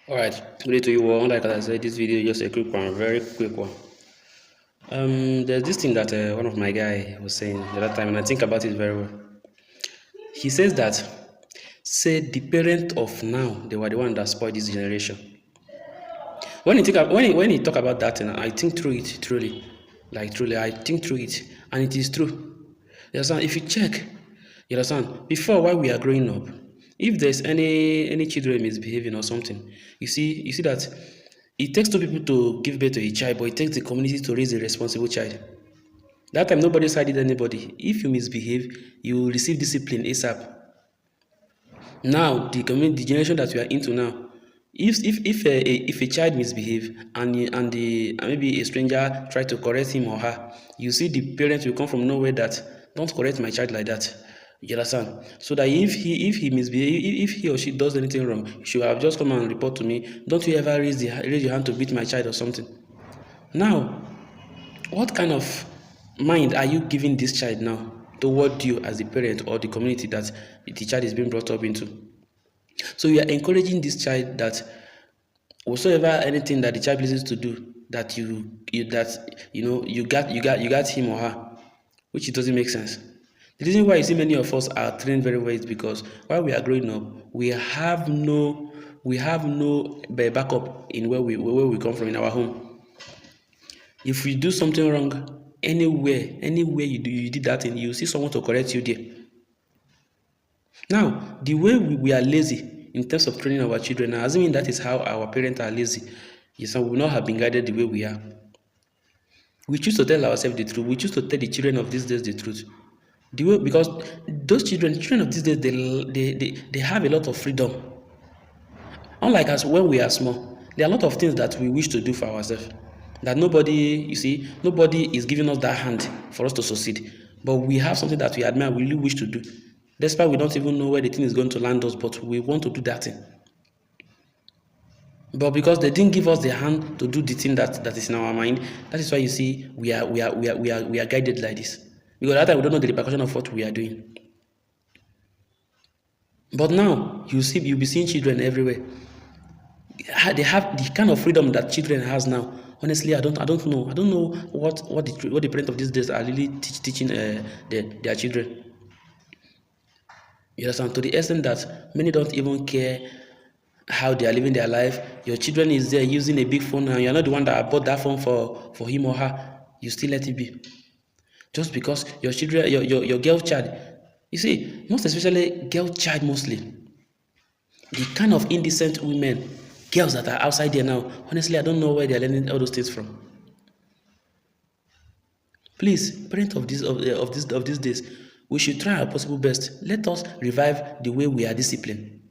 Alright, good day to you all. Like I said, this video is just a quick one, very quick one. There's this thing that one of my guy was saying the other time, and I think about it very well. He says that, say the parent of now, they were the one that spoiled this generation. When he talk about that, and I think through it truly, like truly, I think through it, and it is true. You understand? If you check, you understand? Before, while we are growing up, if there's any children misbehaving or something, you see that it takes two people to give birth to a child, but it takes the community to raise a responsible child. That time, nobody sided anybody. If you misbehave, you will receive discipline ASAP. Now, the generation that we are into now, if a child misbehave and maybe a stranger try to correct him or her, you see the parents will come from nowhere that don't correct my child like that. You understand? So that if he misbehave, if he or she does anything wrong, she should have just come and report to me. Don't you ever raise your hand to beat my child or something. Now, what kind of mind are you giving this child now toward you as the parent or the community that the child is being brought up into? So you are encouraging this child that whatsoever anything that the child pleases to do, that you got him or her, which it doesn't make sense. The reason why you see many of us are trained very well is because while we are growing up, we have no backup in where we come from in our home. If you do something wrong anywhere you did that thing, you see someone to correct you there. Now, the way we are lazy in terms of training our children, assuming that is how our parents are lazy, yes, and we will not have been guided the way we are. We choose to tell ourselves the truth. We choose to tell the children of these days the truth. The way, because those children of these days, they have a lot of freedom. Unlike us when we are small, there are a lot of things that we wish to do for ourselves. That nobody is giving us that hand for us to succeed. But we have something that we admire, we really wish to do. Despite we don't even know where the thing is going to land us, but we want to do that thing. But because they didn't give us the hand to do the thing that is in our mind, that is why you see we are guided like this. Because at that time we don't know the repercussion of what we are doing. But now you'll be seeing children everywhere. They have the kind of freedom that children has now. Honestly, I don't know what the parents of these days are really teaching their children. You understand? To the extent that many don't even care how they are living their life. Your children is there using a big phone and you're not the one that bought that phone for him or her. You still let it be. Just because your children, your girl child, you see, most especially girl child mostly, the kind of indecent women, girls that are outside there now, honestly, I don't know where they're learning all those things from. Please, parents of these days, we should try our possible best. Let us revive the way we are disciplined.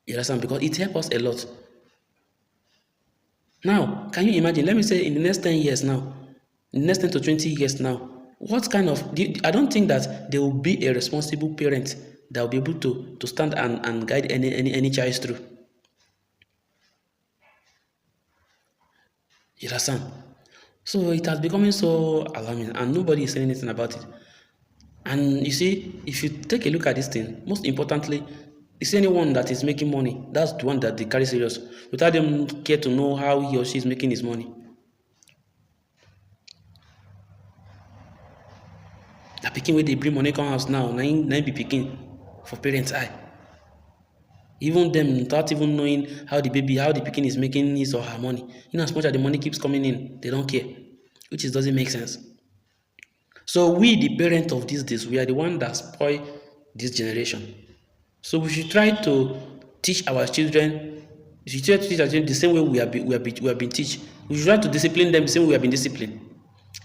You understand? Because it helps us a lot. Now, can you imagine? Let me say in the next 10 years now, in the next 10 to 20 years now, what kind of I don't think that there will be a responsible parent that will be able to stand and guide any child through. You understand? So it has becoming so alarming and nobody is saying anything about it. And you see, if you take a look at this thing, most importantly, is anyone that is making money, that's the one that they carry serious, without them care to know how he or she is making his money. The pikin wey dey bring money come house now, na im be pikin for parents eye. Even them without even knowing how the pikin is making his or her money. In as much as the money keeps coming in, they don't care, which is doesn't make sense. So we, the parents of these days, we are the one that spoil this generation. So we should try to teach our children. We should try to teach our children the same way we have been teach. We should try to discipline them the same way we have been disciplined.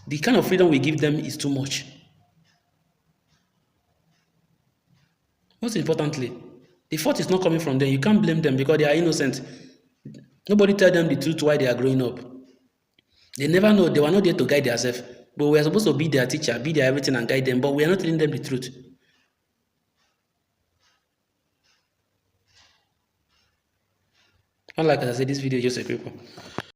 The kind of freedom we give them is too much. Most importantly, the fault is not coming from them. You can't blame them because they are innocent. Nobody tell them the truth why they are growing up. They never know. They were not there to guide themselves. But we are supposed to be their teacher, be their everything and guide them. But we are not telling them the truth. Unlike as I said, this video is just a quick one.